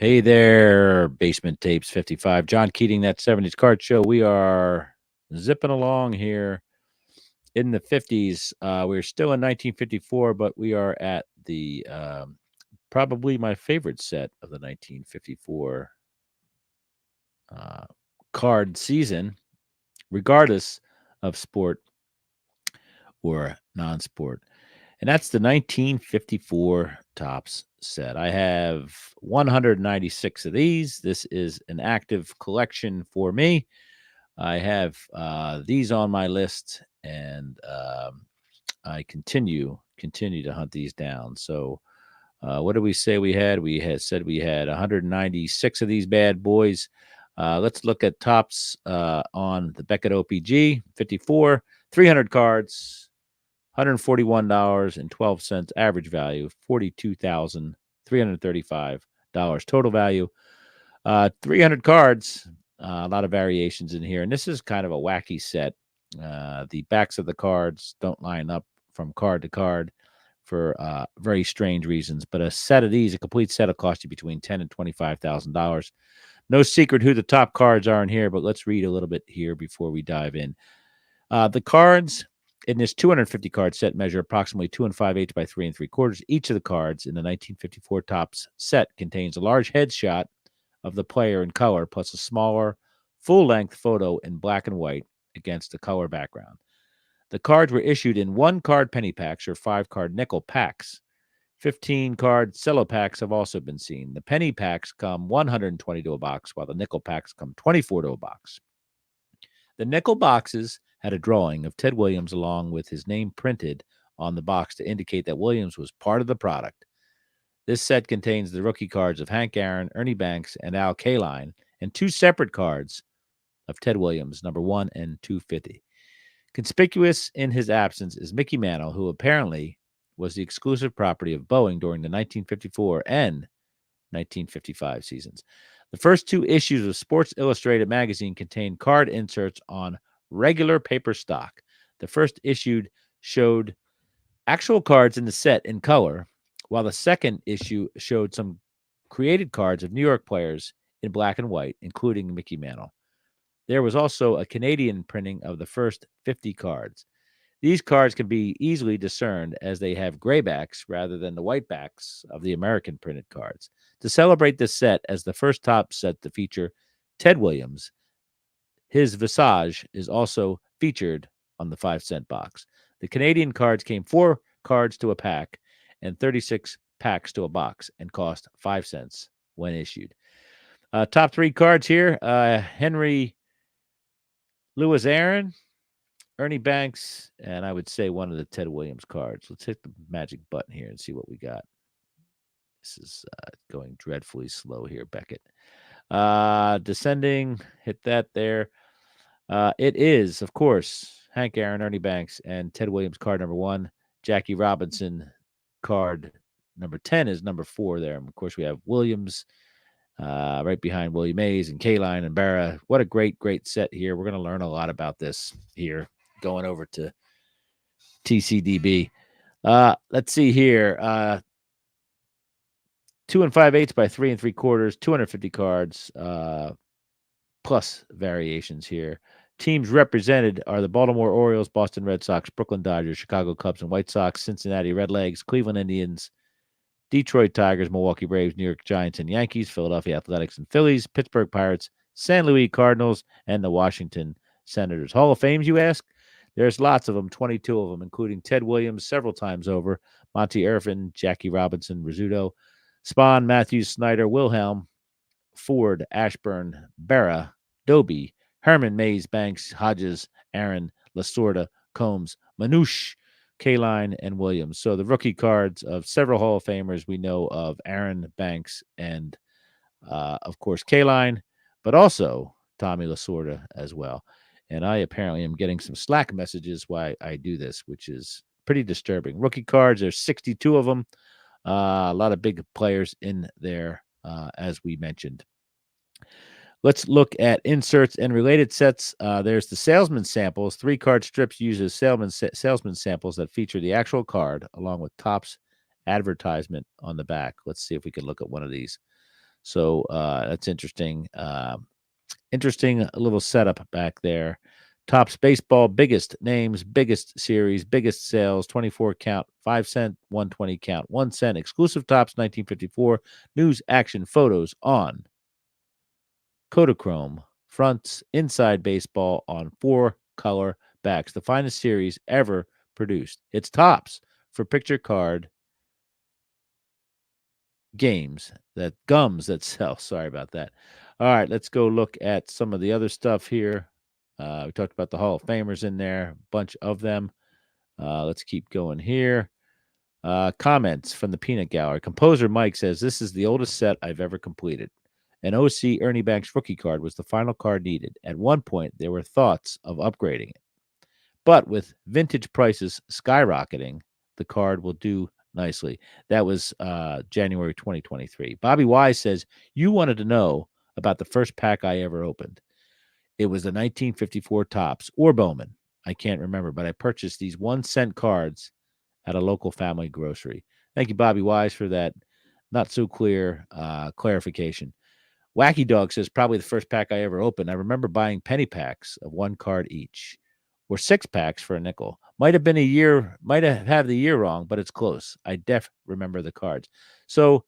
Hey there, Basement Tapes 55. John Keating, that 70s card show. We are zipping along here in the 50s. We're still in 1954, but we are at the probably my favorite set of the 1954 uh, card season, regardless of sport or non sport. And that's the 1954 Tops set. I have 196 of these. This is an active collection for me. I have these on my list, and I continue to hunt these down. So, what did we say we had? We had said we had 196 of these bad boys. Let's look at tops on the Beckett OPG 54, 300 cards, $141.12 average value, $42,335 total value. 300 cards, a lot of variations in here. And this is kind of a wacky set. The backs of the cards don't line up from card to card for very strange reasons. But a set of these, a complete set, will cost you between $10,000 and $25,000. No secret who the top cards are in here, but let's read a little bit here before we dive in. The cards in this 250 card set measure approximately 2 5/8 by 3 3/4. Each of the cards in the 1954 Tops set contains a large headshot of the player in color, plus a smaller, full length photo in black and white against the color background. The cards were issued in 1 card penny packs or 5 card nickel packs. 15 card cello packs have also been seen. The penny packs come 120 to a box, while the nickel packs come 24 to a box. The nickel boxes had a drawing of Ted Williams along with his name printed on the box to indicate that Williams was part of the product. This set contains the rookie cards of Hank Aaron, Ernie Banks, and Al Kaline, and 2 separate cards of Ted Williams, number 1 and 250. Conspicuous in his absence is Mickey Mantle, who apparently was the exclusive property of Boeing during the 1954 and 1955 seasons. The first 2 issues of Sports Illustrated magazine contained card inserts on regular paper stock. The first issue showed actual cards in the set in color, while the second issue showed some created cards of New York players in black and white, including Mickey Mantle. There was also a Canadian printing of the first 50 cards. These cards can be easily discerned as they have gray backs rather than the white backs of the American printed cards. To celebrate this set as the first top set to feature Ted Williams, his visage is also featured on the 5-cent box. The Canadian cards came 4 cards to a pack and 36 packs to a box and cost 5 cents when issued. Top 3 cards here: Henry Louis Aaron, Ernie Banks, and I would say one of the Ted Williams cards. Let's hit the magic button here and see what we got. This is going dreadfully slow here, Beckett. Descending, hit that there. It is, of course, Hank Aaron, Ernie Banks, and Ted Williams card number 1. Jackie Robinson card number 10 is number 4 there. And of course, we have Williams right behind Willie Mays and Kaline and Berra. What a great, great set here. We're going to learn a lot about this here going over to TCDB. Let's see here. 2 5/8 by 3 3/4, 250 cards, plus variations here. Teams represented are the Baltimore Orioles, Boston Red Sox, Brooklyn Dodgers, Chicago Cubs and White Sox, Cincinnati Redlegs, Cleveland Indians, Detroit Tigers, Milwaukee Braves, New York Giants and Yankees, Philadelphia Athletics and Phillies, Pittsburgh Pirates, San Luis Cardinals, and the Washington Senators. Hall of Fames, you ask? There's lots of them, 22 of them, including Ted Williams several times over, Monty Irvin, Jackie Robinson, Rizzuto, Spahn, Matthews, Snyder, Wilhelm, Ford, Ashburn, Berra, Doby, Herman, Mays, Banks, Hodges, Aaron, Lasorda, Combs, Manouche, Kaline, and Williams. So the rookie cards of several Hall of Famers we know of: Aaron, Banks, and of course Kaline, but also Tommy Lasorda as well. And I apparently am getting some Slack messages why I do this, which is pretty disturbing. Rookie cards, there's 62 of them. A lot of big players in there, as we mentioned. Let's look at inserts and related sets. There's the salesman samples. 3 card strips uses salesman samples that feature the actual card along with Topps advertisement on the back. Let's see if we can look at one of these. So that's interesting. Interesting little setup back there. Topps Baseball, biggest names, biggest series, biggest sales, 24 count, 5 cent, 120 count, 1 cent, exclusive Topps 1954, news, action, photos on Kodachrome, fronts, inside baseball on 4-color backs, the finest series ever produced. It's Topps for picture card games that gums that sell. Sorry about that. All right, let's go look at some of the other stuff here. We talked about the Hall of Famers in there, a bunch of them. Let's keep going here. Comments from the Peanut Gallery. Composer Mike says, "This is the oldest set I've ever completed. An OC Ernie Banks rookie card was the final card needed. At one point, there were thoughts of upgrading it. But with vintage prices skyrocketing, the card will do nicely." That was January 2023. Bobby Wise says, "You wanted to know about the first pack I ever opened. It was the 1954 Topps or Bowman. I can't remember, but I purchased these 1 cent cards at a local family grocery." Thank you, Bobby Wise, for that not so clear clarification. Wacky Dog says, "Probably the first pack I ever opened. I remember buying penny packs of 1 card each, or 6 packs for a nickel. Might have been a year, might have the year wrong, but it's close. I remember the cards." So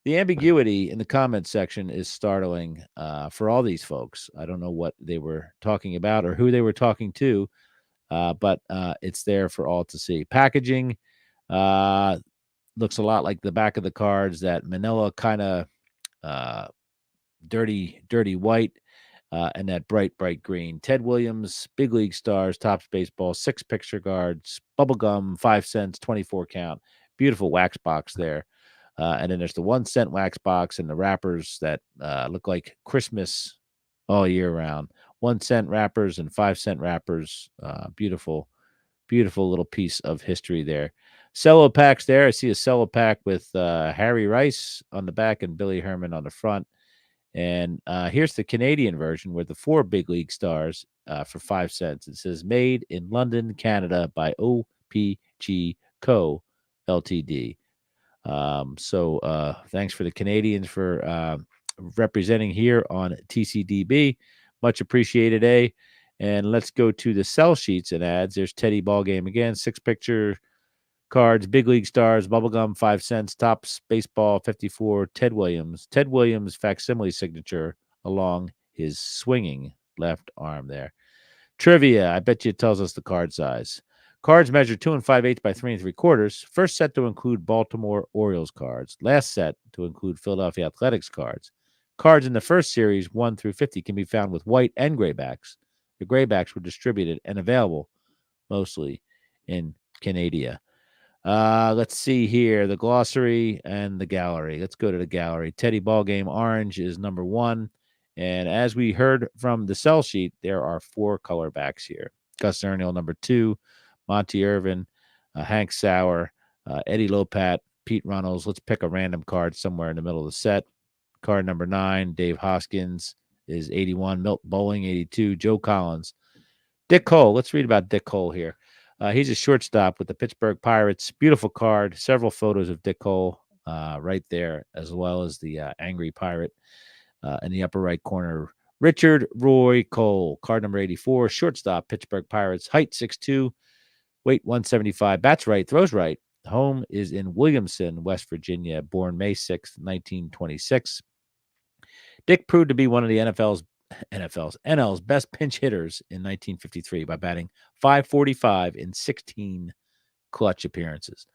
the ambiguity in the comment section is startling for all these folks. I don't know what they were talking about or who they were talking to, but it's there for all to see. Packaging uh, looks a lot like the back of the cards, that manila kind of uh, dirty white, and that bright green. Ted Williams, big league stars, Topps Baseball, 6 picture guards, bubblegum, 5 cents, 24 count. Beautiful wax box there. And then there's the 1 cent wax box and the wrappers that look like Christmas all year round. 1 cent wrappers and 5 cent wrappers. Beautiful little piece of history there. Cello packs there. I see a cello pack with Harry Rice on the back and Billy Herman on the front. And here's the Canadian version with the 4 big league stars for 5 cents. It says, "Made in London, Canada by OPG Co. Ltd." So thanks for the Canadians for representing here on TCDB. Much appreciated, eh? And let's go to the sell sheets and ads. There's Teddy Ballgame again, 6 picture cards, big league stars, bubblegum, 5 cents, Topps Baseball 54, Ted Williams facsimile signature along his swinging left arm there. Trivia, I bet you it tells us the card size. Cards measure 2 5/8 by 3 3/4. First set to include Baltimore Orioles cards. Last set to include Philadelphia Athletics cards. Cards in the first series 1 through 50 can be found with white and graybacks. The graybacks were distributed and available mostly in Canada. Let's see here, the glossary and the gallery. Let's go to the gallery. Teddy Ballgame Orange is number 1. And as we heard from the sell sheet, there are 4 color backs here. Gus Erniel, number 2. Monty Irvin, Hank Sauer, Eddie Lopat, Pete Runnels. Let's pick a random card somewhere in the middle of the set. Card number 9, Dave Hoskins is 81. Milt Bowling, 82. Joe Collins. Dick Cole. Let's read about Dick Cole here. He's a shortstop with the Pittsburgh Pirates. Beautiful card. Several photos of Dick Cole right there, as well as the angry pirate in the upper right corner. Richard Roy Cole, card number 84, shortstop, Pittsburgh Pirates. Height 6'2", weight 175. Bats right, throws right. Home is in Williamson, West Virginia. Born May 6th, 1926. Dick proved to be one of the NL's best pinch hitters in 1953 by batting .545 in 16 clutch appearances.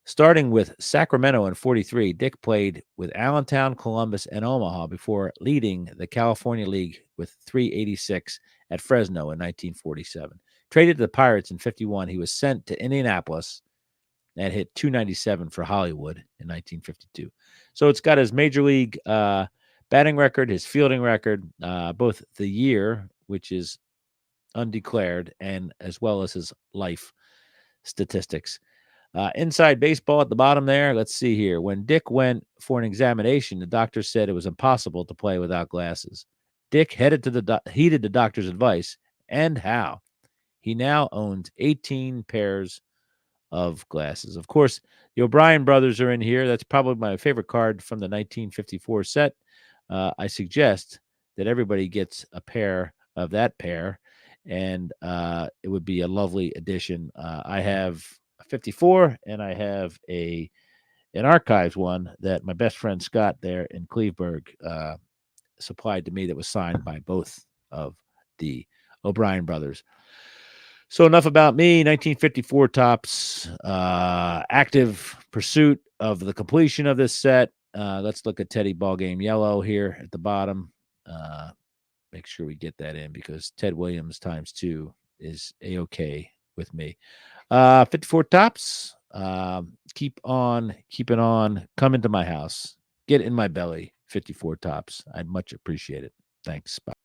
Starting with Sacramento in 43, Dick played with Allentown, Columbus, and Omaha before leading the California League with .386 at Fresno in 1947. Traded to the Pirates in 51, he was sent to Indianapolis and hit .297 for Hollywood in 1952. So it's got his major league batting record, his fielding record, both the year, which is undeclared, and as well as his life statistics. Inside baseball at the bottom there. Let's see here. When Dick went for an examination, the doctor said it was impossible to play without glasses. Dick heeded the doctor's advice, and how. He now owns 18 pairs of glasses. Of course, the O'Brien brothers are in here. That's probably my favorite card from the 1954 set. I suggest that everybody gets a pair of that pair, and it would be a lovely addition. I have a 54, and I have an archives one that my best friend Scott there in Cleveburg supplied to me that was signed by both of the O'Brien brothers. So enough about me. 1954 tops, active pursuit of the completion of this set. Let's look at Teddy Ballgame Yellow here at the bottom. Make sure we get that in because Ted Williams times 2 is a-okay with me. 54 tops. Keep on keeping on. Come into my house. Get in my belly. 54 tops. I'd much appreciate it. Thanks. Bye.